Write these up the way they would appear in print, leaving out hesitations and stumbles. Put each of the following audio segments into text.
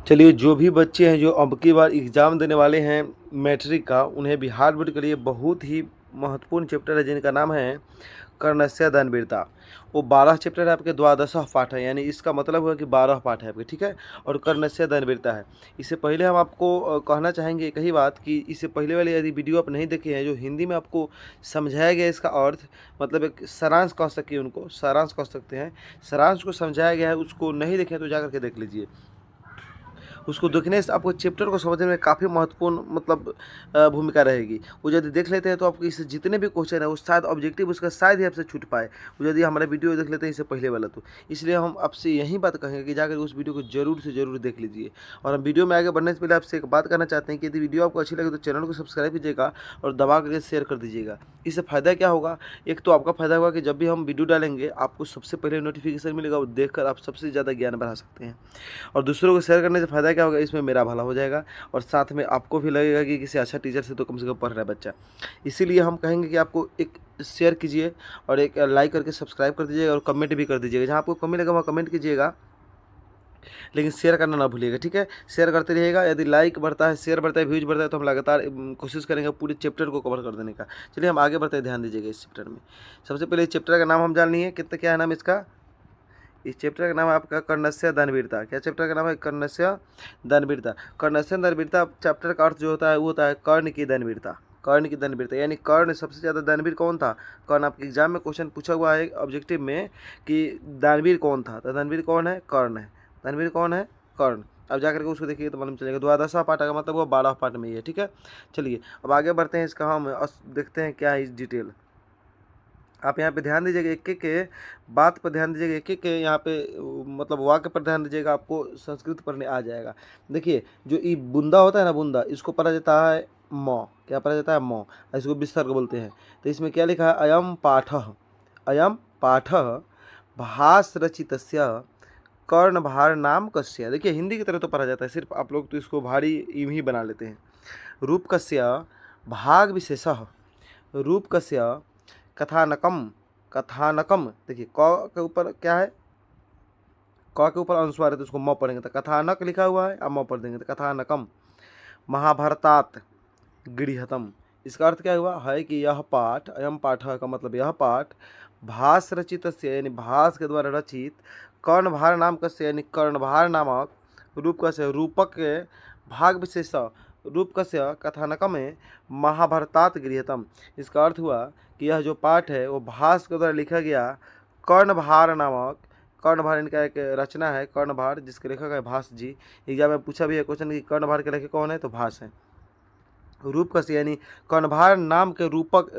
चलिए, जो भी बच्चे हैं जो अब की बार एग्ज़ाम देने वाले हैं मैट्रिक का, उन्हें बिहार बोर्ड के लिए बहुत ही महत्वपूर्ण चैप्टर है जिनका नाम है कर्णस्य दानवीरता। वो 12 चैप्टर है आपके, द्वादशः पाठ है, यानी इसका मतलब हुआ कि 12 पाठ है आपके, ठीक है। और कर्णस्य दानवीरता है। इससे पहले हम आपको कहना चाहेंगे एक ही बात कि इससे पहले वाली यदि वीडियो आप नहीं देखे हैं जो हिंदी में आपको समझाया गया इसका अर्थ, मतलब एक सारांश कह सके, उनको सारांश कह सकते हैं, सारांश को समझाया गया है, उसको नहीं देखें तो जा करके देख लीजिए। उसको देखने से आपको चैप्टर को समझने में काफ़ी महत्वपूर्ण मतलब भूमिका रहेगी। वो यदि देख लेते हैं तो आपको इससे जितने भी क्वेश्चन है वो शायद ऑब्जेक्टिव उसका शायद ही आपसे छूट पाए, वो यदि हमारा वीडियो देख लेते हैं इससे पहले वाला तो। इसलिए हम आपसे यही बात कहेंगे कि जाकर उस वीडियो को ज़रूर से ज़रूर देख लीजिए। और हम वीडियो में आगे बढ़ने से पहले आपसे एक बात करना चाहते हैं कि यदि वीडियो आपको अच्छी लगे तो चैनल को सब्सक्राइब कीजिएगा और दबा करके शेयर कर दीजिएगा। इससे फ़ायदा क्या होगा? एक तो आपका फ़ायदा होगा कि जब भी हम वीडियो डालेंगे आपको सबसे पहले नोटिफिकेशन मिलेगा, वो देखकर आप सबसे ज़्यादा ज्ञान बढ़ा सकते हैं। और दूसरों को शेयर करने से फ़ायदा क्या होगा? इसमें मेरा भला हो जाएगा और साथ में आपको भी लगेगा कि किसी अच्छा टीचर से तो कम पढ़ रहा है बच्चा। इसीलिए हम कहेंगे कि आपको एक शेयर कीजिए और एक लाइक करके सब्सक्राइब कर दीजिएगा और कमेंट भी कर दीजिएगा। जहाँ आपको कमेंट लगा वहाँ कमेंट कीजिएगा, लेकिन शेयर करना ना भूलिएगा, ठीक है। शेयर करते रहिएगा, यदि लाइक बढ़ता है, शेयर बढ़ता है, व्यूज बढ़ता है तो हम लगातार कोशिश करेंगे पूरे चैप्टर को कवर कर देने का। चलिए हम आगे बढ़ते हैं, ध्यान दीजिएगा इस चैप्टर में। सबसे पहले इस चैप्टर का नाम हम जान लिए, कितना क्या है नाम इसका। इस चैप्टर का नाम है आपका कर्णस्य दानवीरता। क्या चैप्टर का नाम है? कर्णस्य दानवीरता। कर्णस्य दानवीरता चैप्टर का अर्थ जो होता है वो होता है कर्ण की दानवीरता। कर्ण की दानवीरता यानी कर्ण सबसे ज़्यादा दानवीर कौन था? कर्ण। आपके एग्जाम में क्वेश्चन पूछा हुआ है ऑब्जेक्टिव में कि दानवीर कौन था, तो दानवीर कौन है? कर्ण है। दानवीर कौन है? कर्ण। अब जाकर के उसको देखिए तो मालूम चलेगा। द्वादशा पाठ का मतलब वो 12 पाठ में ही है, ठीक है। चलिए अब आगे बढ़ते हैं, इसका हम देखते हैं क्या है इस डिटेल। आप यहाँ पे ध्यान दीजिएगा, एक एक के बात पर ध्यान दीजिएगा, एक एक के यहाँ पे मतलब वाक्य पर ध्यान दीजिएगा, आपको संस्कृत पढ़ने आ जाएगा। देखिए जो ये बुंदा होता है ना, बुंदा, इसको पढ़ा जाता है मौ। क्या पढ़ा जाता है? मौ। इसको विसर्ग बोलते हैं। तो इसमें क्या लिखा है? अयम पाठः, अयम पाठः भासरचितस्य कर्णभार नाम कस्य। देखिए हिंदी की तरह तो पढ़ा जाता है, सिर्फ आप लोग तो इसको भारी यूं ही बना लेते हैं। रूपकस्य भाग विशेषः, रूपकस्य कथानकम, कथानकम। देखिए क के ऊपर क्या है? क के ऊपर अनुस्वार है तो उसको म पढ़ेंगे तो कथानक लिखा हुआ है, अब म पढ़ देंगे तो कथानकम। महाभारतात गृहतम। इसका अर्थ क्या हुआ है कि यह पाठ, अयम पाठ का मतलब यह पाठ भास रचित से यानी भास के द्वारा रचित, कर्णभार नाम कस्य यानी कर्णभार नामक, रूप कस्य रूपक के, भाग विशेष रूप कस्य कथानक में, महाभारतात गृहतम। इसका अर्थ हुआ कि यह जो पाठ है वो भास के द्वारा लिखा गया कर्णभार नामक, कर्णभार इनका एक रचना है, कर्णभार, जिसके लेखक है भास जी। एग्जाम में पूछा भी है क्वेश्चन कि कर्णभार के लेखक कौन है, तो भास है। रूपकस्य यानी कर्णभार नाम के रूपक,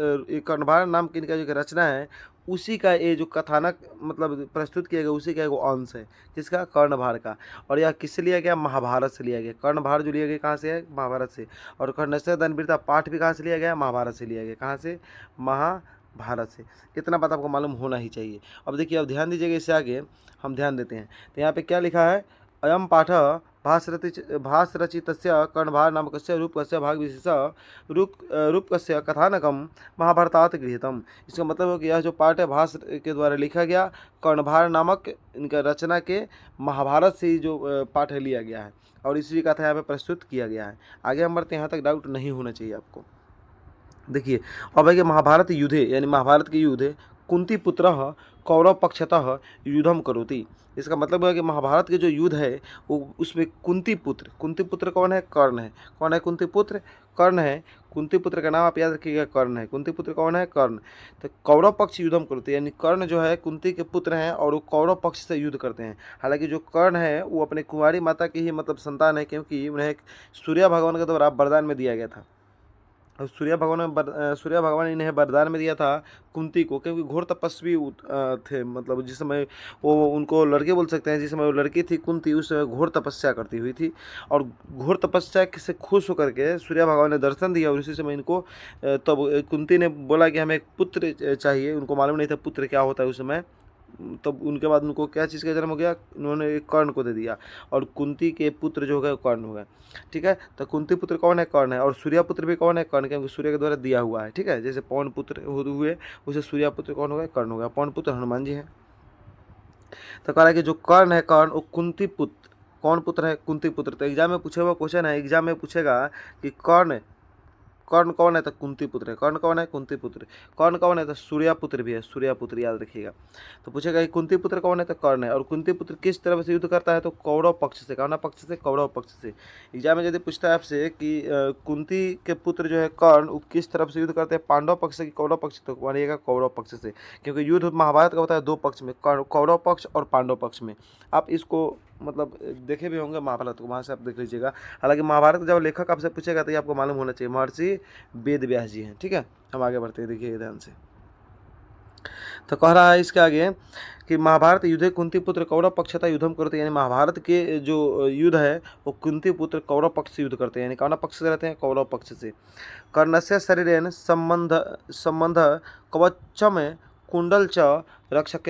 कर्णभार नाम की इनका जो रचना है उसी का ये जो कथानक मतलब प्रस्तुत किया गया उसी का एगो अंश है, जिसका कर्णभार का। और यह किससे लिया गया? महाभारत से लिया गया। कर्णभार जो लिया गया कहाँ से है? महाभारत से। और कर्णस्य दानवीरता पाठ भी कहाँ से लिया गया? महाभारत से लिया गया। कहाँ से? महाभारत से। इतना बात आपको मालूम होना ही चाहिए। अब देखिए, अब ध्यान दीजिएगा, इससे आगे हम ध्यान देते हैं। तो यहाँ पे क्या लिखा है? अयम पाठ भासरचितस्य कर्णभार नामकस्य रूपकस्य भाग विशेष रूपकस्य कथानकम महाभारतात गृहीतम। इसका मतलब है कि यह जो पाठ है भास के द्वारा लिखा गया, कर्णभार नामक इनका रचना के महाभारत से ही जो पाठ है लिया गया है और इसी कथा यहाँ पे प्रस्तुत किया गया है। आगे हम बढ़ते हैं, यहाँ तक डाउट नहीं होना चाहिए आपको। देखिए अब है कि महाभारत युद्धे यानी महाभारत के युद्ध कुंती पुत्र कौरव पक्षतः युद्धम करोति। इसका मतलब है कि महाभारत के जो युद्ध है वो उसमें कुंती पुत्र कौन है? कर्ण है। कौन है कुंती पुत्र? कर्ण है। कुंती पुत्र का नाम आप याद रखिएगा, कर्ण है। कुंती पुत्र कौन है? कर्ण। तो कौरव पक्ष युद्धम करोति यानी कर्ण जो है कुंती के पुत्र हैं और वो कौरव पक्ष से युद्ध करते हैं। हालांकि जो कर्ण है वो अपने कुंवारी माता की ही मतलब संतान है, क्योंकि उन्हें सूर्य भगवान के द्वारा वरदान में दिया गया था। और सूर्य भगवान इन्हें वरदान में दिया था कुंती को, क्योंकि घोर तपस्वी थे। मतलब जिस समय वो उनको लड़के बोल सकते हैं, जिस समय वो लड़की थी कुंती उस समय घोर तपस्या करती हुई थी और घोर तपस्या से खुश होकर के सूर्य भगवान ने दर्शन दिया और उसी समय इनको तब कुंती ने बोला कि हमें एक पुत्र चाहिए। उनको मालूम नहीं था पुत्र क्या होता है उस समय। तब उनके बाद उनको क्या चीज़ का जन्म हो गया, उन्होंने एक कर्ण को दे दिया, और कुंती के पुत्र जो हो गए कर्ण हो गए। ठीक है, तो कुंती पुत्र कौन है, कर्ण है, और सूर्य पुत्र भी कौन है, कर्ण, क्योंकि सूर्य के द्वारा दिया हुआ है। ठीक है, जैसे पवन पुत्र हुए, उसे सूर्य पुत्र कौन हो गए, कर्ण हो गया। पवन पुत्र हनुमान जी हैं। तो कह रहा है कि जो कर्ण है, कर्ण वो कुंती पुत्र, कौन पुत्र है, कुंती पुत्र। तो एग्जाम में पूछे हुआ क्वेश्चन है, एग्जाम में पूछेगा कि कर्ण, कर्ण कौन है, तो कुंती पुत्र है। कर्ण कौन है, कुंती पुत्र। कर्ण कौन है, तो सूर्या पुत्र भी है, सूर्या पुत्र, याद रखिएगा। तो पूछेगा कि कुंती पुत्र कौन है, तो कर्ण है। और कुंती पुत्र किस तरफ से युद्ध करता है, तो कौरव पक्ष से। कौन पक्ष से, कौरव पक्ष से। एग्जाम में यदि पूछता है आपसे कि कुंती के पुत्र जो है कर्ण, वो किस तरफ से युद्ध करते हैं, पांडव पक्ष से कि कौरव पक्ष से, तो मानिएगा कौरव पक्ष से, क्योंकि युद्ध महाभारत का होता है दो पक्ष में, कौरव पक्ष और पांडव पक्ष में। आप इसको मतलब देखे भी होंगे महाभारत को, वहाँ से आप देख लीजिएगा। हालांकि महाभारत का जब लेखक आपसे पूछेगा तो ये आपको मालूम होना चाहिए, महर्षि वेद व्यास जी हैं। ठीक है, हम आगे बढ़ते हैं, देखिए ध्यान से। तो कह रहा है इसके आगे कि महाभारत युद्ध कुंती पुत्र कौरव पक्षता युद्धम करते, यानी महाभारत के जो युद्ध है वो कुंती पुत्र कौरव पक्ष से युद्ध करते हैं, यानी कौन पक्ष से रहते हैं, कौरव पक्ष से। कर्णस्य शरीरेन संबंध कवचम कुंडल च रक्षक।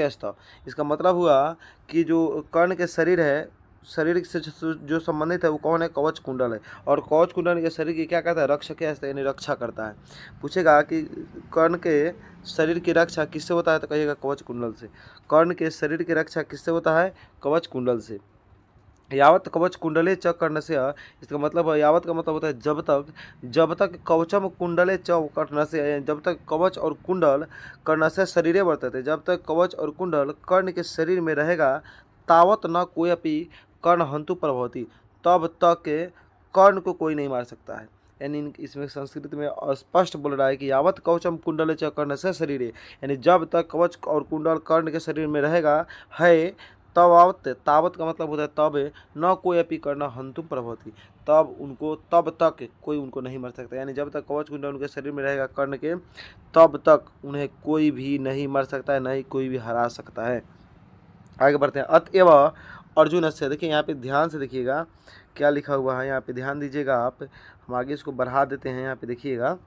इसका मतलब हुआ कि जो कर्ण के शरीर है, शरीर से जो संबंधित है वो कौन है, कवच कुंडल है। और कवच कुंडल के शरीर की क्या करता है, रक्षक, यानी रक्षा करता है। पूछेगा कि कर्ण के शरीर की रक्षा किससे होता है, तो कहिएगा कवच कुंडल से। कर्ण के शरीर की रक्षा किससे होता है, कवच कुंडल से। यावत कवच कुंडले च कर्ण से, इसका मतलब यावत का मतलब होता है जब तक कवचम कुंडले च कर्ण से, जब तक कवच और कुंडल कर्ण से शरीरे वर्तते, जब तक कवच और कुंडल कर्ण के शरीर में रहेगा, तावत न कोई अपनी कर्ण हंतु प्रभवती, तब तक कर्ण को कोई नहीं मार सकता है। यानी इसमें संस्कृत में स्पष्ट बोल रहा है कि यावत कवचम कुंडल च कर्ण से शरीरे, यानी जब तक कवच और कुंडल कर्ण के शरीर में रहेगा है, तब तावत का मतलब होता है तब, न कोई अपी करना हंतु प्रभवती, तब उनको, तब तक कोई उनको नहीं मर सकता। यानी जब तक कवच कुंडल उनके शरीर में रहेगा कर्ण के, तब तक उन्हें कोई भी नहीं मर सकता है, नहीं कोई भी हरा सकता है। आगे बढ़ते हैं। अतएव अर्जुन से, देखिए यहाँ पे ध्यान से देखिएगा क्या लिखा हुआ है, यहाँ पे ध्यान दीजिएगा आप। हम आगे इसको बढ़ा देते हैं, यहाँ पे देखिएगा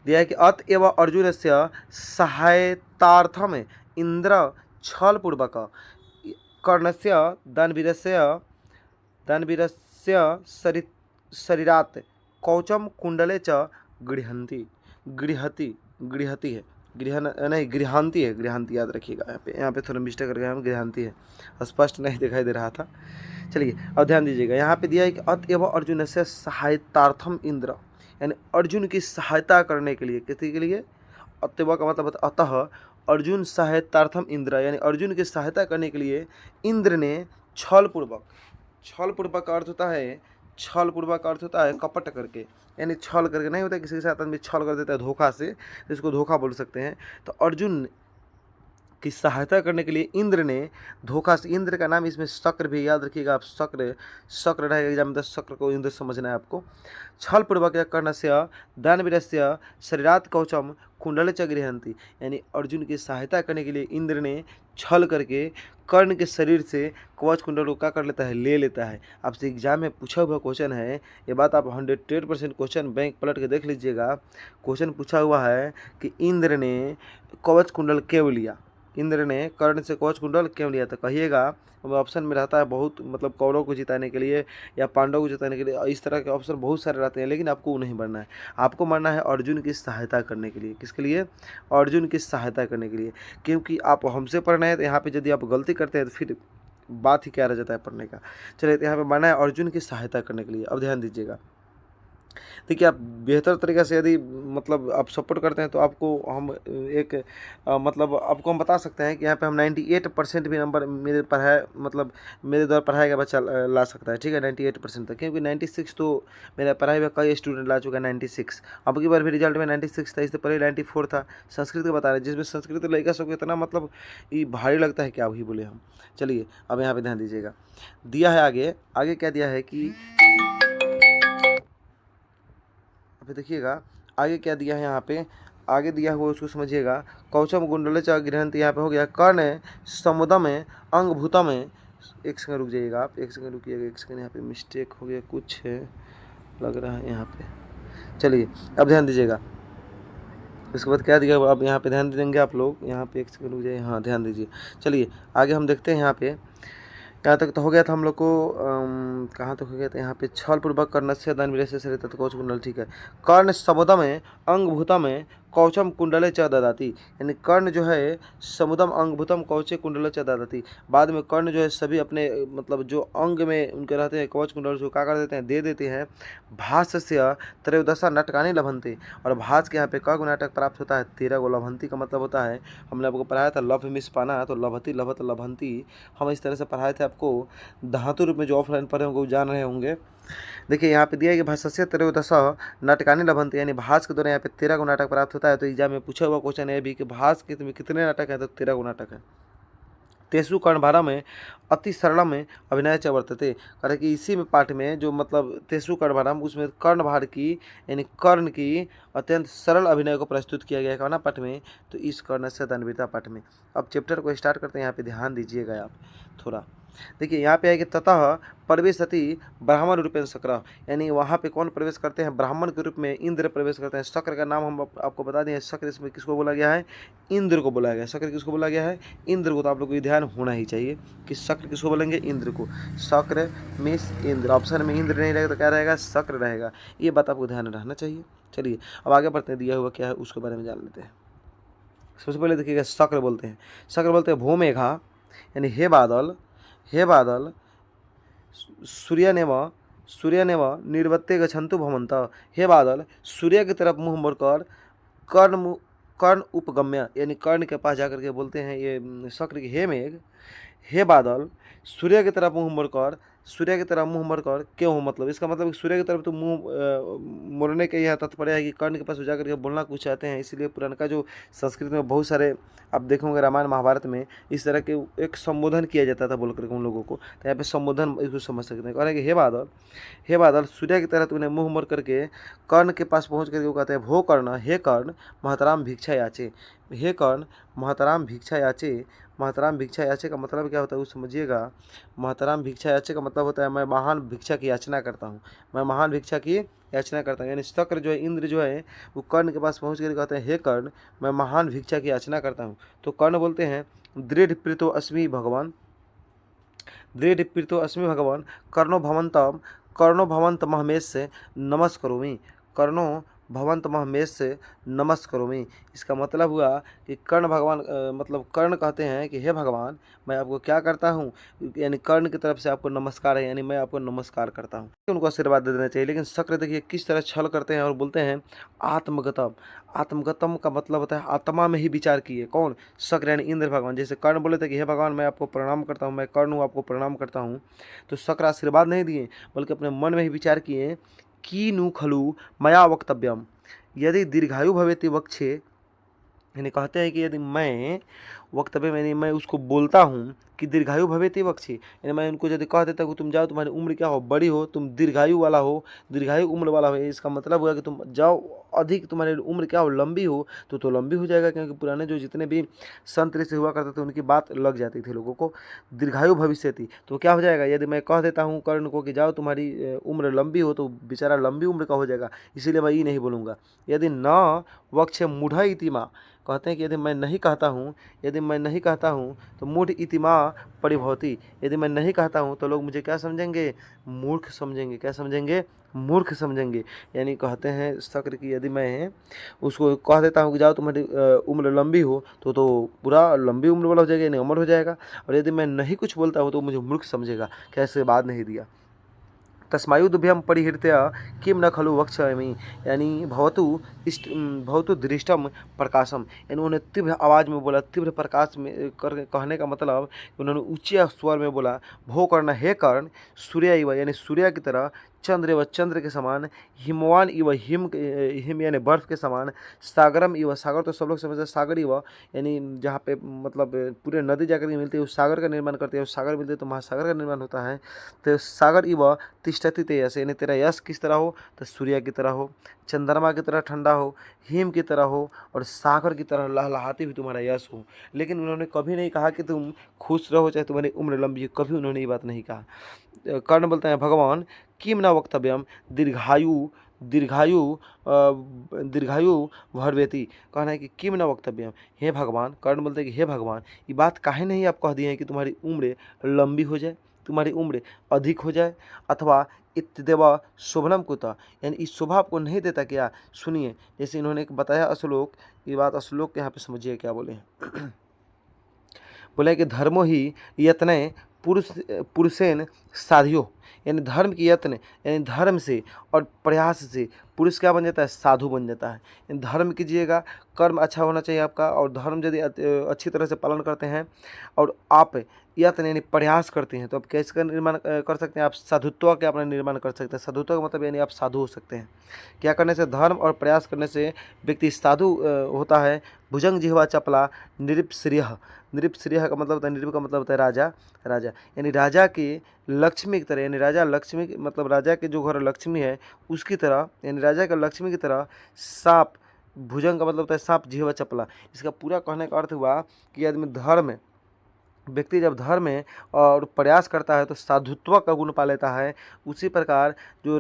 दिया है कि अतएव अर्जुन से सहायतार्थम इंद्र छलपूर्वक कर्णस्य दानवीरस्य शरीरात कौचम कुंडले च गृहती है, गृहांती है, गृहांती याद रखिएगा। यहाँ पे थोड़ा मिस्टेक कर गया, हम गृहांती है, स्पष्ट नहीं दिखाई दे रहा था। चलिए अब ध्यान दीजिएगा, यहाँ पे दिया है कि अतएव अर्जुन से सहायतार्थम इंद्र, यानी अर्जुन की सहायता करने के लिए, किसी के लिए, अतएव का मतलब अतः अर्जुन सहायतार्थम इंद्र, यानी अर्जुन की सहायता करने के लिए इंद्र ने छलपूर्वक, छलपूर्वक का अर्थ होता है, छलपूर्वक का अर्थ होता है कपट करके, यानी छल करके नहीं होता, किसी के साथ आदमी छल कर देता है धोखा से, इसको धोखा बोल सकते हैं। तो अर्जुन की सहायता करने के लिए इंद्र ने धोखा से, इंद्र का नाम इसमें शक्र भी, याद रखिएगा आप, शक्र रहेगा एग्जाम में, शक्र को इंद्र समझना है आपको। छल पूर्वक कर्णस्य दानवीरस्य शरीरात कवचम कुंडल च गृहंती, यानी अर्जुन की सहायता करने के लिए इंद्र ने छल करके कर्ण के शरीर से कवच कुंडल को क्या कर लेता है, ले लेता है। आपसे एग्जाम में पूछा हुआ क्वेश्चन है, ये बात आप 100% क्वेश्चन बैंक पलट के देख लीजिएगा। क्वेश्चन पूछा हुआ है कि इंद्र ने कवच कुंडल क्यों लिया, इंद्र ने कर्ण से कवच कुंडल क्यों लिया, तो कहिएगा ऑप्शन में रहता है बहुत, मतलब कौरव को जिताने के लिए या पांडव को जिताने के लिए, इस तरह के ऑप्शन बहुत सारे रहते हैं, लेकिन आपको नहीं बनना है, आपको मानना है अर्जुन की सहायता करने के लिए। किसके लिए, अर्जुन की सहायता करने के लिए, क्योंकि आप हमसे पढ़ना है तो यहाँ पे यदि आप गलती करते हैं तो फिर बात ही क्या रह जाता है पढ़ने का। चलिए तो यहाँ पे मानना है अर्जुन की सहायता करने के लिए। अब ध्यान दीजिएगा, देखिए आप बेहतर तरीक़े से यदि मतलब आप सपोर्ट करते हैं तो आपको हम एक मतलब आपको हम बता सकते हैं कि यहाँ पे हम 98% भी नंबर मेरे पढ़ाए, मतलब मेरे द्वारा पढ़ाया गया बच्चा ला सकता है। ठीक है, 98% तक, क्योंकि 96 तो मेरा पढ़ाई हुआ कई स्टूडेंट ला चुका है 96। अब की बार भी रिजल्ट में 96 था, इससे पहले 94 था। संस्कृत का बता रहे हैं, जिसमें संस्कृत लड़का सबको इतना मतलब ये भारी लगता है, क्या वही बोले हम। चलिए अब यहाँ पर ध्यान दीजिएगा, दिया है आगे, आगे क्या दिया है कि अभी देखिएगा आगे क्या दिया है, यहाँ पे आगे दिया हुआ उसको समझिएगा। कौचम कुंडल च गृहंती, यहाँ पे हो गया कर्ण समुदम अंगभूतम, एक सेकंड रुक जाइएगा आप, एक सेकंड रुकिएगा, एक सेकंड, यहाँ पे मिस्टेक हो गया कुछ है लग रहा है यहाँ पे। चलिए अब ध्यान दीजिएगा, उसके बाद क्या दिया हुआ, अब यहाँ पे ध्यान देंगे आप लोग, यहाँ पे एक सेकंड रुक जाइए, हाँ ध्यान दीजिए। चलिए आगे हम देखते हैं। यहाँ तक तो हो गया था हम लोग को, कहाँ तक हो गया था, यहाँ पे छल पूर्वक कर्णस्य दान विरस्य से रहता कौच कुंडल, ठीक है। कर्ण समुदम में अंगभूतम में कौचम कुंडले च ददाती, यानी कर्ण जो है समुदम अंगभूतम कौचे कुंडले च ददाती, बाद में कर्ण जो है सभी अपने मतलब जो अंग में उनके रहते हैं कवच कुंडल जो क्या कर देते हैं, दे देते हैं। भाष्य त्रयोदशा नाटकानी लभंते, और भाष के यहाँ पे क नाटक प्राप्त होता है 13 गो। लभंती का मतलब होता है, हमने आपको पढ़ाया था लभ मिस पाना, तो लभती लभत लभंती हम इस तरह से पढ़ाए थे आपको। धातु रूप में जो ऑफलाइन पढ़े होंगे वो जान रहे होंगे। देखिए यहाँ पे दिया है कि भाष्य त्रयोदश नाटकानी लभंते, यानी भाष के द्वारा यहाँ पे 13 गो नाटक प्राप्त होता है। तो एग्जाम में पूछा हुआ क्वेश्चन है भी कि भाष के तुम्हें कितने नाटक है, तो 13 गो नाटक है। तेसु कर्णभारा में अति सरल में अभिनय च वर्तते, कारण कि इसी में पाठ में जो मतलब तेसु कर्णभारम उसमें कर्णभार की यानी कर्ण की अत्यंत सरल अभिनय को प्रस्तुत किया गया है कौना पाठ में, तो इस कर्ण से दानवीरता पाठ में। अब चैप्टर को स्टार्ट करते हैं, यहाँ पे ध्यान दीजिएगा आप थोड़ा। देखिए यहाँ पे है कि ततः प्रवेशति ब्राह्मण रूपेण शक्र, यानी वहाँ पे कौन प्रवेश करते हैं, ब्राह्मण के रूप में इंद्र प्रवेश करते हैं। शक्र का नाम हम आपको बता दें, शक्र इसमें किसको बोला गया है, इंद्र को बोला गया है। शक्र किसको बोला गया है, इंद्र को। तो आप लोग को ध्यान होना ही चाहिए कि शक्र किसको बोलेंगे, इंद्र को। शक्र मीन्स इंद्र, ऑप्शन में इंद्र नहीं रहेगा तो क्या रहेगा, शक्र रहेगा। ये बात आपको ध्यान रहना चाहिए। चलिए अब आगे बढ़ते हैं, दिया हुआ क्या है उसके बारे में जान लेते हैं। सबसे पहले देखिएगा शक्र बोलते हैं, शक्र बोलते हैं भूमेघा, यानी हे बादल, हे बादल सूर्यनेव निर्वत्ते गच्छन्तु भवन्त, हे बादल सूर्य की तरफ मुँह मोड़कर कर्ण उपगम्य, यानी कर्ण के पास जाकर के बोलते हैं ये शक्र की, हे मेघ, हे बादल सूर्य की तरफ मुँह मोड़कर, सूर्य की तरफ मुँह मोड़कर क्यों हो, मतलब इसका मतलब सूर्य की तरफ तो मुँह मोड़ने के यह तात्पर्य है कि कर्ण के पास जा करके बोलना कुछ चाहते हैं। इसलिए पुराना जो संस्कृत में बहुत सारे आप देखोगे रामायण महाभारत में इस तरह के एक संबोधन किया जाता था बोल करके उन लोगों को। तो यहाँ पे संबोधन इसको समझ सकते हैं। कह रहे हैं कि हे बादल सूर्य की तरह तूने मुँह मोड़ करके कर्ण के पास पहुँच करके वो कहते हैं भो कर्ण, हे कर्ण महतराम भिक्षा याचे, हे कर्ण महतराम भिक्षा याचे। महतराम भिक्षा याचे का मतलब क्या होता है वो समझिएगा। महतराम भिक्षा याचे का मतलब होता है मैं महान भिक्षा की याचना करता हूँ, मैं महान भिक्षा की याचना करता हूँ। यानी शक्र जो है, इंद्र जो है वो कर्ण के पास पहुँच कर कहते हैं हे कर्ण मैं महान भिक्षा की याचना करता हूँ। तो कर्ण बोलते हैं दृढ़ प्रीतो अस्मि भगवान, दृढ़ प्रीतो अस्मि भगवान कर्णो भवंत महमेश से नमस्करोमि, कर्णो भवंत महमेश से नमस्करोमि। इसका मतलब हुआ कि कर्ण भगवान मतलब कर्ण कहते हैं कि हे भगवान मैं आपको क्या करता हूँ, यानी कर्ण की तरफ से आपको नमस्कार है, यानी मैं आपको नमस्कार करता हूँ। उनको आशीर्वाद दे देना चाहिए। लेकिन शक्र देखिए किस तरह छल करते हैं और बोलते हैं आत्मगतम। आत्मगतम का मतलब होता है आत्मा में ही विचार किए, कौन, शक्र यानी इंद्र भगवान। जैसे कर्ण बोले थे कि हे भगवान मैं आपको प्रणाम करता हूँ, मैं कर्ण हूँ आपको प्रणाम करता हूँ, तो शक्र आशीर्वाद नहीं दिए बल्कि अपने मन में ही विचार किए कि नु खलु मया वक्तव्यम यदि दीर्घायु भवेति वक्षे, यानी कहते हैं कि यदि मैं वक्तव्य में मैं उसको बोलता हूँ कि दीर्घायु भवेति वक्षे, यानी मैं उनको यदि कह देता हूँ तुम जाओ तुम्हारी उम्र क्या हो, बड़ी हो, तुम दीर्घायु वाला हो, दीर्घायु उम्र वाला हो, इसका मतलब हुआ कि तुम जाओ अधिक तुम्हारी उम्र क्या हो लंबी हो, तो लंबी हो जाएगा। क्योंकि पुराने जो जितने भी संत ऋषि हुआ करते थे उनकी बात लग जाती थी लोगों को। दीर्घायु भविष्यति तो क्या हो जाएगा, यदि मैं कह देता हूँ कर्ण को कि जाओ तुम्हारी उम्र लंबी हो, तो बेचारा लंबी उम्र का हो जाएगा, इसीलिए मैं ये नहीं बोलूँगा। यदि न वक्ष मूढ़ इतिमा, कहते हैं कि यदि मैं नहीं कहता हूँ, यदि मैं नहीं कहता हूँ तो मूढ़ इतिमा परिभवती, यदि मैं नहीं कहता हूँ तो लोग मुझे क्या समझेंगे, मूर्ख समझेंगे। क्या समझेंगे, मूर्ख समझेंगे। यानी कहते हैं शक्र की यदि मैं उसको कह देता हूँ कि जाओ तुम्हारी उम्र लंबी हो, तो पूरा लंबी उम्र वाला हो जाएगा, यानी अमर हो जाएगा। और यदि मैं नहीं कुछ बोलता हूँ तो मुझे मूर्ख समझेगा, कैसे बाद नहीं दिया। तस्मायुद्भ्यम परिहृत्य किम न खलु वक्ष्यामि, यानी भवतु दृष्टम प्रकाशम, यानी उन्होंने तीव्र आवाज़ में बोला, तीव्र प्रकाश में कर कहने का मतलब उन्होंने ऊँचे स्वर में बोला भो कर्ण, हे कर्ण सूर्य इव, यानी सूर्य की तरह, चंद्र व चंद्र के समान, हिमवान इव हिम यानी बर्फ के समान, सागरम इव सागर तो सब लोग समझते हैं सागर इव, यानी जहाँ पे मतलब पूरे नदी जाकर के मिलती है उस सागर का निर्माण करते हैं, उस सागर मिलते हैं तो महासागर का निर्माण होता है। तो सागर इव तिष्ठति तेजस, यानी तेरा यश किस तरह हो, तो सूर्य की तरह हो, चंद्रमा की तरह ठंडा हो, हिम की तरह हो, और सागर की तरह लहलहाती हुई तुम्हारा यश हो। लेकिन उन्होंने कभी नहीं कहा कि तुम खुश रहो चाहे तुम्हारी उम्र लंबी हो, कभी उन्होंने ये बात नहीं कहा। कर्ण बोलते हैं भगवान किम न वक्तव्यम दीर्घायु दीर्घायु दीर्घायु भरवेती। कहना है कि किम न वक्तव्यम, हे भगवान, कर्ण बोलते हैं कि हे भगवान, ये बात काहे नहीं आप कह दिए हैं कि तुम्हारी उम्र लंबी हो जाए, तुम्हारी उम्र अधिक हो जाए, अथवा इत्यदेव शोभनम कुतः, यानी इस शोभा आपको नहीं देता क्या। सुनिए, जैसे इन्होंने एक बताया अश्लोक, ये बात अश्लोक के यहाँ पे समझिए क्या बोले हैं। बोले कि धर्मो ही यत्न पुरुषेन साधियो, यानी धर्म की यत्न, यानी धर्म से और प्रयास से पुरुष क्या बन जाता है, साधु बन जाता है। यानी धर्म कीजिएगा, कर्म अच्छा होना चाहिए आपका, और धर्म यदि अच्छी तरह से पालन करते हैं और आप यत्न यानी प्रयास करते हैं, तो आप कैसे का निर्माण कर सकते हैं, आप साधुत्व का अपना निर्माण कर सकते हैं। साधुत्व का मतलब यानी आप साधु हो सकते हैं। क्या करने से, धर्म और प्रयास करने से व्यक्ति साधु होता है। भुजंग जिह्वा चपला निरीप्श्रिय, निरीप्श्रिय का मतलब होता है, निरीप का मतलब होता है राजा, राजा यानी राजा की लक्ष्मी की तरह, यानी राजा लक्ष्मी मतलब राजा के जो घर लक्ष्मी है उसकी तरह, यानी राजा का लक्ष्मी की तरह सांप, भुजंग का मतलब होता है सांप, जिह्वा चपला। इसका पूरा कहने का अर्थ हुआ कि आदमी धर्म, व्यक्ति जब धर्म में और प्रयास करता है तो साधुत्व का गुण पा लेता है। उसी प्रकार जो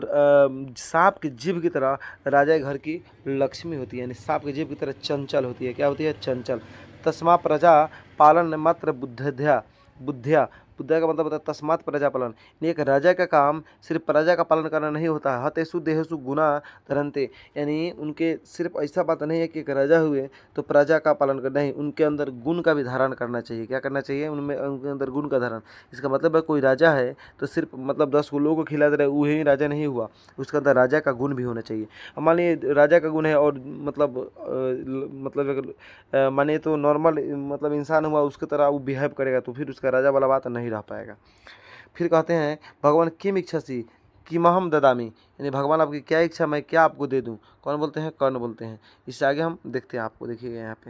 सांप की जीभ की तरह राजा के घर की लक्ष्मी होती है, यानी सांप की जीभ की तरह चंचल होती है। क्या होती है, चंचल। तस्मा प्रजा पालन मात्र बुद्ध्या, बुद्धिया, बुद्धिया का मतलब होता है तस्मात् प्रजा पालन। एक राजा का काम सिर्फ प्रजा का पालन करना नहीं होता है। हतेषु देहेषु गुना धरन्ते, यानी उनके सिर्फ ऐसा बात नहीं है कि एक राजा हुए तो प्रजा का पालन करना ही, उनके अंदर गुण का भी धारण करना चाहिए। क्या करना चाहिए, उनमें उनके अंदर गुण का धारण। इसका मतलब है कोई राजा है तो सिर्फ मतलब 10 लोगों को खिला दे रहा है वही राजा नहीं हुआ, उसके अंदर राजा का गुण भी होना चाहिए। अब मान लीजिए राजा का गुण है और मतलब मानिए तो नॉर्मल मतलब इंसान हुआ, उसकी तरह वो बिहेव करेगा तो फिर उसका राजा वाला बात नहीं रह पाएगा। फिर कहते हैं भगवान किम इच्छसी किमहम ददामी, यानी भगवान आपकी क्या इच्छा, मैं क्या आपको दे दूं। कौन बोलते हैं, कर्ण बोलते हैं। इससे आगे हम देखते हैं, आपको देखिएगा यहाँ पे,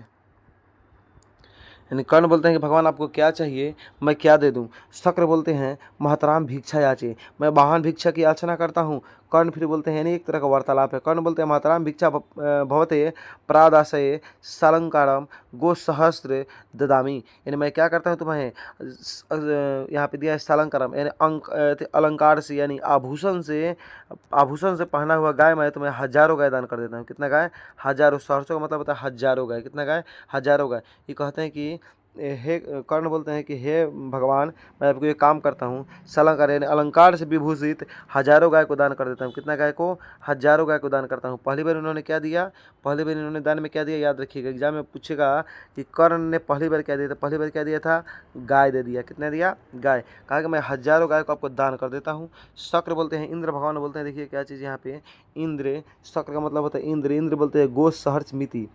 यानी कर्ण बोलते हैं कि भगवान आपको क्या चाहिए, मैं क्या दे दूं। शक्र बोलते हैं महतराम भिक्षा याचे, मैं वाहन भिक्षा की याचना करता हूँ। कर्ण फिर बोलते हैं, यानी एक तरह का वार्तालाप है। कर्ण बोलते हैं महतराम भिक्षा भवते प्रादाशय सालंकारम गो सहस्त्र ददामी, यानी मैं क्या करता हूँ तुम्हें यहाँ पे दिया है सालंकारम, यानी अलंकार से यानी आभूषण से, आभूषण से पहना हुआ गाय मैं तुम्हें हजारों गाय दान कर देता हूँ। कितना गाय, हजारों। सहस्रों का मतलब होता है हजारों गाय। कितना गाय, हजारों गाय। ये कहते हैं कि हे कर्ण बोलते हैं कि हे भगवान, मैं आपको ये काम करता हूँ, सलंकार यानी अलंकार से विभूषित हजारों गाय को दान कर देता हूँ। कितना गाय को, हजारों गाय को दान करता हूँ। पहली बार उन्होंने क्या दिया, पहली बार इन्होंने दान में क्या दिया, याद रखिएगा, एग्जाम में पूछेगा कि कर्ण ने पहली बार क्या दिया था। पहली बार क्या दिया था, गाय दे दिया। कितना दिया, गाय। कहा कि मैं हजारों गाय को आपको दान कर देता हूँ। शक्र बोलते हैं, इंद्र भगवान बोलते हैं, देखिए क्या चीज़ यहाँ पे, इंद्र, शक्र का मतलब होता है इंद्र। इंद्र बोलते हैं गो सहर्ष मिति,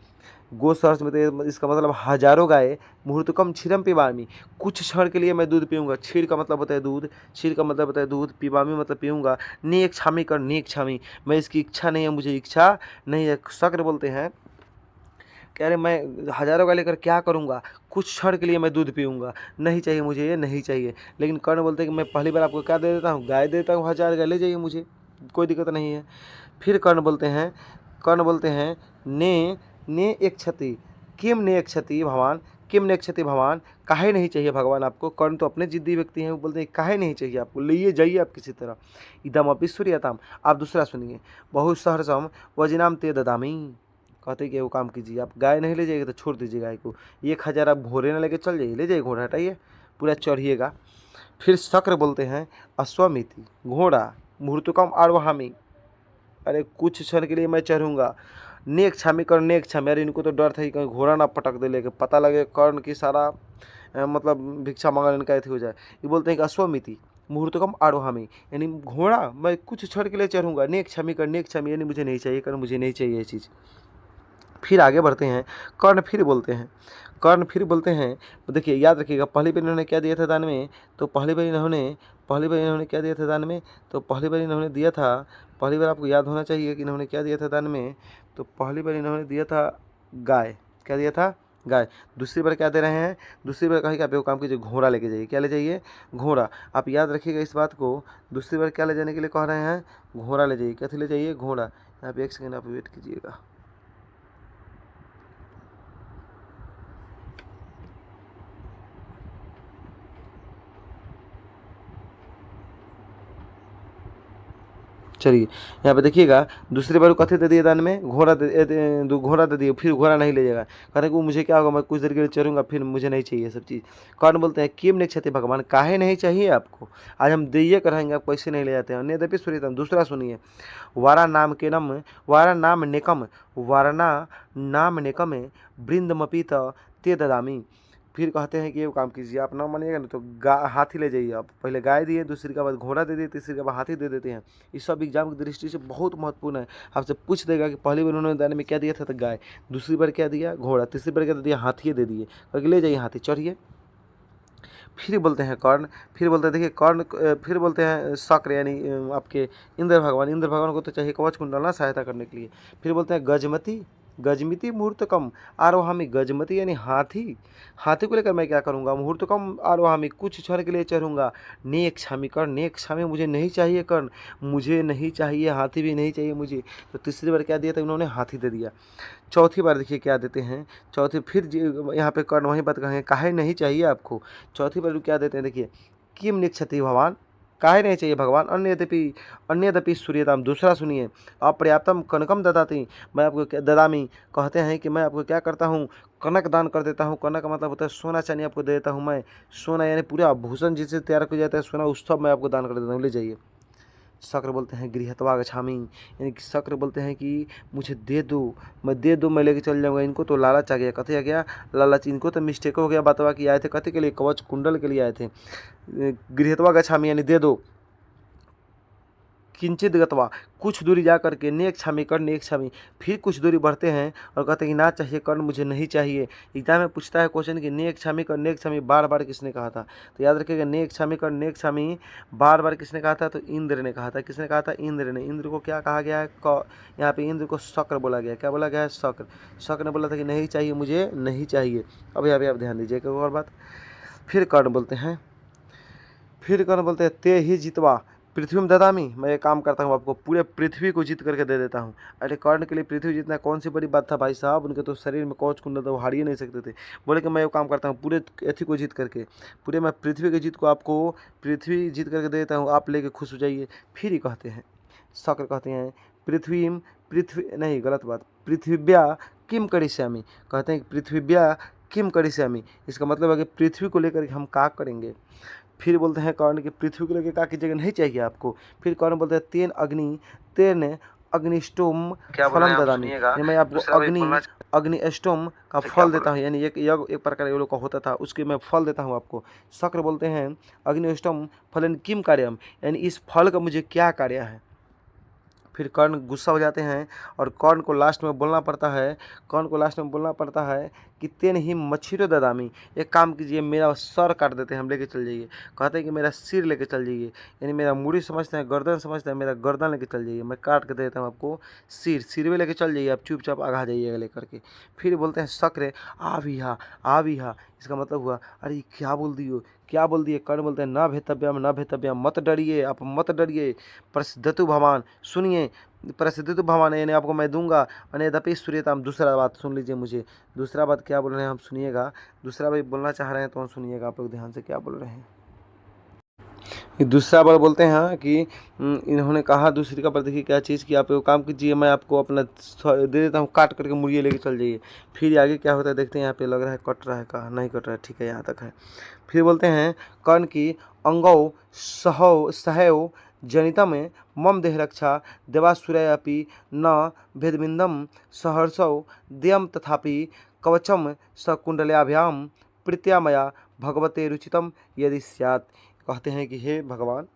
गो सहर्ष मिति, इसका मतलब हजारों गाय मुहूर्तकम क्षीरम पिबामी, कुछ क्षण के लिए मैं दूध पीऊँगा। क्षीर का मतलब होता है दूध, क्षीर का मतलब होता है दूध, पिबामी मतलब पीऊँगा। नेक क्षामी कर, नेक क्षामी, मैं इसकी इच्छा नहीं है, मुझे इच्छा नहीं है। शक्र बोलते हैं कह रहे मैं हजारों गाय लेकर क्या करूँगा, कुछ क्षण के लिए मैं दूध पीऊँगा, नहीं चाहिए मुझे ये, नहीं चाहिए। लेकिन कर्ण बोलते हैं कि मैं पहली बार आपको क्या दे देता हूँ, गाय देता हूँ, 1000 गाय ले जाइए, मुझे कोई दिक्कत नहीं है। फिर कर्ण बोलते हैं, कर्ण बोलते हैं ने ने एक क्षति, किम ने एक क्षति भगवान, किम ने एक क्षति भगवान, काहे नहीं चाहिए भगवान आपको। कर्ण तो अपने जिद्दी व्यक्ति हैं, वो बोलते हैं काहे नहीं चाहिए आपको, लिए जाइए आप किसी तरह। इदम अपि सूर्यताम, आप दूसरा सुनिए, बहुत सहर्षम वजिनाम ते ददामी, कहते कि वो काम कीजिए, आप गाय नहीं ले जाइएगा तो छोड़ दीजिए गाय को, 1000 आप घोड़े ना लेके चल जाइए, ले जाइए घोड़ा, हटाइए, पूरा चढ़िएगा। फिर शक्र बोलते हैं अश्वमिति, घोड़ा, मुहूर्तकम आरोहामी, अरे कुछ क्षण के लिए मैं चढ़ूँगा। नेक क्षामी कर, नेक क्षामी, अरे इनको तो डर था कि कहीं घोड़ा ना पटक दे, लेके पता लगे कर्ण की सारा मतलब भिक्षा मांगने इनका ऐसे हो जाए। ये बोलते हैं कि अश्वमिति मुहूर्तकम आरोहामी, यानी घोड़ा मैं कुछ क्षण के लिए चढ़ूँगा। नेक क्षमी कर, नेक क्षमी, यानी मुझे नहीं चाहिए कर्ण, मुझे नहीं चाहिए ये चीज़। फिर आगे बढ़ते हैं, कर्ण फिर बोलते हैं, कर्ण फिर बोलते हैं, तो देखिए याद रखिएगा, पहली बार इन्होंने क्या दिया था दान में, तो पहली बार इन्होंने क्या दिया था दान में, तो पहली बार इन्होंने दिया था, पहली बार आपको याद होना चाहिए कि इन्होंने क्या दिया था दान में, तो पहली बार इन्होंने दिया था गाय। क्या दिया था, गाय। दूसरी बार क्या दे रहे हैं, दूसरी बार कहीं आप एक काम कीजिए, घोड़ा लेके जाइए। क्या ले जाइए, घोड़ा। आप याद रखिएगा इस बात को, दूसरी बार क्या ले जाने के लिए कह रहे हैं, घोड़ा ले जाइए। क्या ले जाइए, घोड़ा। यहाँ पे एक सेकेंड आप वेट कीजिएगा। चलिए यहाँ पे देखिएगा, दूसरी बार कथी दे दिए दान में, घोड़ा घोड़ा दे दिए, फिर घोड़ा नहीं ले जाएगा। कहते वो मुझे क्या होगा, मैं कुछ देर के लिए चलूँगा, फिर मुझे नहीं चाहिए सब चीज़। कौन बोलते हैं किम नहीं क्षति भगवान, काहे नहीं चाहिए आपको, आज हम दिए कर रहेंगे, आपको ऐसे नहीं ले जाते हैं। अन्यद्यपि सूर्यतम, दूसरा सुनिए, वारा नाम के नम, वारा नाम निकम, वारना नाम निकम बृंदमपीत ते ददामी। फिर कहते हैं कि ये काम कीजिए, आप ना मानिएगा ना तो हाथी ले जाइए आप। पहले गाय दिए, दूसरी के बाद घोड़ा दे दिए, तीसरी के बाद हाथी दे देते हैं। ये सब एग्जाम की दृष्टि से बहुत महत्वपूर्ण है। आपसे पूछ देगा कि पहली बार उन्होंने दाने में क्या दिया था, तो गाय, दूसरी बार क्या दिया, घोड़ा, तीसरी बार क्या दिया, हाथी दे दिए, करके ले जाइए हाथी, चढ़िए। फिर बोलते हैं कर्ण, फिर बोलते हैं देखिए कर्ण, फिर बोलते हैं शक्र, यानी आपके इंद्र भगवान। इंद्र भगवान को तो चाहिए कवच कुंडल ना सहायता करने के लिए। फिर बोलते हैं गजमती, गजमिति मुहूर्त कम आरोहामी, गजमती यानी हाथी, हाथी को लेकर मैं क्या करूँगा, मुहूर्त कम आरोहामी, कुछ क्षण के लिए चढ़ूँगा। नेक क्षामी कर्ण, नेक क्षामी मुझे नहीं चाहिए कर्ण, मुझे नहीं चाहिए, हाथी भी नहीं चाहिए मुझे। तो तीसरी बार क्या दिया था उन्होंने, हाथी दे दिया। चौथी बार देखिए क्या देते हैं, चौथी फिर यहाँ पे कर्ण वही बात कहेंगे, काहे नहीं चाहिए आपको। चौथी बार क्या देते हैं देखिए, किम निक्षति भगवान, काहे नहीं चाहिए भगवान। अन्यदपि सूर्यताम, दूसरा सुनिए, अपर्याप्तम कनकम ददाती, मैं आपको ददामी, कहते हैं कि मैं आपको क्या करता हूँ, कनक दान कर देता हूँ। कनक का मतलब होता है सोना चांदी आपको दे देता हूँ मैं, सोना यानी पूरा आभूषण जिससे तैयार किया जाता है सोना, उस सब मैं आपको दान कर देता हूँ, ले जाइए। शक्र बोलते हैं गृहत्वा गच्छामि, यानी कि शक्र बोलते हैं कि मुझे दे दो, मैं दे दो, मैं लेके चल जाऊँगा। इनको तो लालच आ गया, कथे आ गया लालच, इनको तो मिस्टेक हो गया, बातवा कि आए थे कथे के लिए, कवच कुंडल के लिए आए थे। गृहत्वा गच्छामि यानी दे दो। किंचित गतवा, कुछ दूरी जा करके, नेक क्षामी कर्ण, नेक क्षामी, फिर कुछ दूरी बढ़ते हैं और कहते हैं कि ना चाहिए कर्ण, मुझे नहीं चाहिए। एग्जाम में पूछता है क्वेश्चन कि नेक क्षामी कर्ण, नेक क्षामी बार बार किसने कहा था, तो याद रखिएगा नेक क्षामी कर्ण, नेक क्षामी बार बार किसने कहा था, तो इंद्र ने कहा था। किसने कहा था, इंद्र ने। इंद्र को क्या कहा गया है, यहाँ पे इंद्र को शक्र बोला गया। क्या बोला गया है, शक्र। शक्र ने बोला था कि नहीं चाहिए मुझे, नहीं चाहिए। अब यहाँ पे आप ध्यान दीजिए एक और बात। फिर कर्ण बोलते हैं, फिर कर्ण बोलते हैं ते ही जितवा पृथ्वी में ददामी, मैं ये काम करता हूँ आपको पूरे पृथ्वी को जीत करके दे देता हूँ। अरे कर्ण के लिए पृथ्वी जीतना कौन सी बड़ी बात था भाई साहब, उनके तो शरीर में कवच कुंडल था, वो हार ही नहीं सकते थे। बोले कि मैं ये काम करता हूँ पूरे अथी को जीत करके, पूरे मैं पृथ्वी के जीत को आपको पृथ्वी जीत करके दे देता हूँ, आप लेके खुश हो जाइए। फिर ही कहते हैं, शक्र कहते हैं पृथ्वी नहीं, गलत बात, पृथ्व्या किम करिष्यामि, कहते हैं कि पृथ्व्या किम करिष्यामि, इसका मतलब है कि पृथ्वी को लेकर हम क्या करेंगे। फिर बोलते हैं कर्ण की पृथ्वी को लेकर क्या कीजिएगा, नहीं चाहिए आपको। फिर कर्ण बोलते हैं तेन अग्निष्टोम फलम ददामी, मैं आपको अग्नि अष्टोम का फल देता हूँ, यानी एक प्रकार ये लोग का होता था, उसके मैं फल देता हूँ आपको। शक्र बोलते हैं अग्नि अष्टोम फलन किम कार्यम, यानी इस फल का मुझे क्या कार्य है। फिर कर्ण गुस्सा हो जाते हैं और कर्ण को लास्ट में बोलना पड़ता है, कर्ण को लास्ट में बोलना पड़ता है कि तेन ही मच्छिरो ददामी, एक काम कीजिए मेरा सर काट देते हैं, हम लेके चल जाइए। कहते हैं कि मेरा सिर लेके चल जाइए, यानी मेरा मुड़ी समझते हैं, गर्दन समझते हैं, मेरा गर्दन लेके चल जाइए, मैं काट के दे देता हूँ आपको सिर में लेके चल जाइए, आप चुपचाप आगा जाइएगा लेकर के। फिर बोलते हैं शक्र आ भी हा, इसका मतलब हुआ अरे क्या बोल दियो, क्या बोल दिए। कर्ण बोलते हैं न भेतव्यम, मत डरिए, आप मत डरिए। प्रसिद्धतु भगवान, सुनिए, प्रसिद्धतु भगवान यानी आपको मैं दूंगा। अनेदपि सूर्यताम, दूसरा बात सुन लीजिए मुझे, दूसरा बात क्या बोल रहे हैं हम सुनिएगा, दूसरा बात बोलना चाह रहे हैं तो हम सुनिएगा आप लोग ध्यान से क्या बोल रहे हैं। दूसरा बार बोलते हैं कि इन्होंने कहा दूसरी का पर देखिए क्या चीज़ कि आप काम कीजिए, मैं आपको अपना दे देता हूँ, काट करके मुर्गी लेके चल जाइए। फिर आगे क्या होता है देखते हैं, यहाँ पे लग रहा है कट रहा है, कहा नहीं कट रहा है, ठीक है यहाँ तक है। फिर बोलते हैं कर्ण की अंगौ सहैव जनितम मम देह रक्षा देवासुरयपि न भेदबिंदम सहर्षौ देयम तथापि कवचम सकुंडल्याभ्याम प्रीत्या मया भगवते रुचितम यदि स्यात्। कहते हैं कि हे भगवान,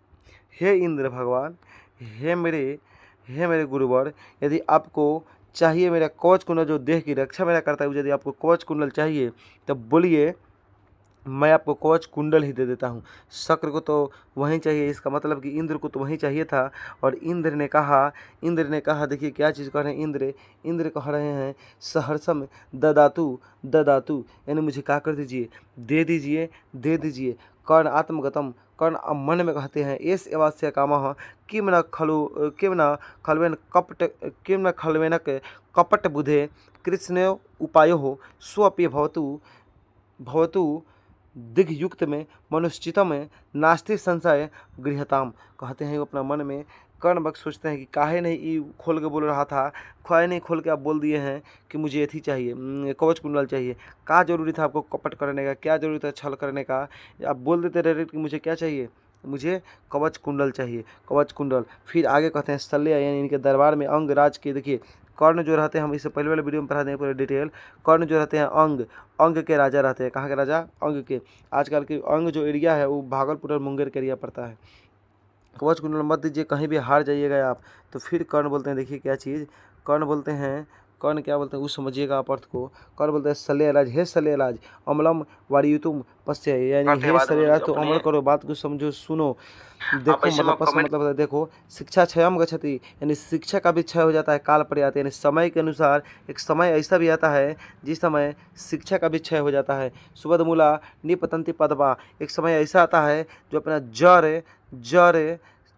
हे इंद्र भगवान, हे मेरे गुरुवर, यदि आपको चाहिए मेरा कवच कुंडल जो देह की रक्षा मेरा करता है, यदि आपको कवच कुंडल चाहिए तब बोलिए, मैं आपको कवच कुंडल ही दे देता हूँ। शक्र को तो वहीं चाहिए, इसका मतलब कि इंद्र को तो वहीं चाहिए था। और इंद्र ने कहा देखिए क्या चीज़ कह रहे हैं इंद्र कह रहे हैं सहर्षम ददातु, यानी मुझे क्या कर दीजिए, दे दीजिए। कर्ण आत्मगतम, कर्ण मन में कहते हैं एस एवास्य कामः किम न खल्वेनक कपट बुधे कृष्ण उपायो स्वप्य भवतु दिग्युक्त में मनुष्यचितम में नास्ति संशय गृहताम। कहते हैं वो अपना मन में कर्ण भक्त सोचते हैं कि काहे नहीं ई खोल के बोल रहा था, काहे नहीं खोल के आप बोल दिए हैं कि मुझे एथी चाहिए, कवच कुंडल चाहिए। क्या ज़रूरी था आपको कपट करने का, क्या ज़रूरी था छल करने का, आप बोल देते डायरेक्ट कि मुझे क्या चाहिए, मुझे कवच कुंडल चाहिए, कवच कुंडल। फिर आगे कहते हैं शल्य यानी इनके दरबार में अंगराज के, देखिए कर्ण जो रहते हैं, हम इससे पहले वाले वीडियो में पढ़ा देंगे पूरे डिटेल। कर्ण जो रहते हैं अंग के राजा रहते हैं। कहाँ के राजा? अंग के। आजकल के अंग जो एरिया है वो भागलपुर और मुंगेर के एरिया पड़ता है। कवच कुंडल मत दीजिए, कहीं भी हार जाइएगा आप। तो फिर कर्ण बोलते हैं, देखिए क्या चीज़, कर्ण बोलते हैं, कर्ण क्या बोलते हैं उस समझिएगा आप अर्थ को। कर्ण बोलते हैं शल्यराज, हे शल्यराज अम्लम वारियुतुम पश्य, यानी हे शल्यराज तो अमल करो, बात को समझो सुनो। देखो मतलब पश्य मतलब है देखो, शिक्षा क्षयम गच्छति, यानी शिक्षा का भी क्षय हो जाता है, काल पड़ जाता है, यानी समय के अनुसार एक समय ऐसा भी आता है जिस समय शिक्षा का भी क्षय हो जाता है। सुबद मूला निपतंती पदवा, एक समय ऐसा आता है जो अपना जड़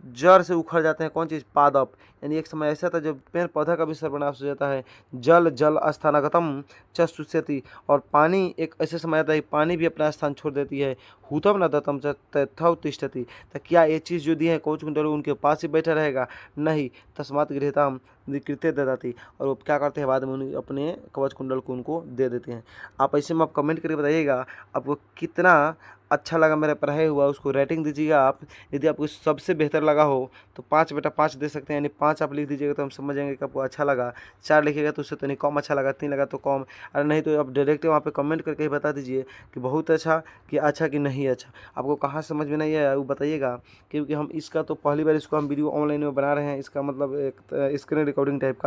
जड़ से उखड़ जाते हैं। कौन चीज़? पादप, यानी एक समय ऐसा था जब पेड़ पौधा का भी सर्वनाश हो जाता है। जल स्थानागतम च शुष्यति, और पानी एक ऐसे समय आता है पानी भी अपना स्थान छोड़ देती है। हुतम न दत्तम च तथौ तिष्ठति, तो क्या ये चीज़ जो दी है कवच कुंडल उनके पास ही बैठा रहेगा? नहीं। तस्मात् गृहीताम कृत्य ददाति, और वो क्या करते हैं बाद में उन्हें अपने कवच कुंडल को उनको दे देते हैं। आप ऐसे में आप कमेंट करके बताइएगा आपको कितना अच्छा लगा मेरा पढ़ाई हुआ, उसको रेटिंग दीजिएगा आप। यदि आपको सबसे बेहतर लगा हो तो 5/5 दे सकते हैं, यानी 5 आप लिख दीजिएगा तो हम समझ जाएंगे कि आपको अच्छा लगा। 4 लिखिएगा तो उससे तो नहीं कम अच्छा लगा, 3 लगा तो कम, और नहीं तो आप डायरेक्ट वहाँ पे कमेंट करके ही बता दीजिए कि बहुत अच्छा कि नहीं अच्छा। आपको कहाँ समझ में नहीं आया वो बताइएगा, क्योंकि हम इसका तो पहली बार इसको हम वीडियो ऑनलाइन में बना रहे हैं, इसका मतलब एक स्क्रीन रिकॉर्डिंग टाइप का।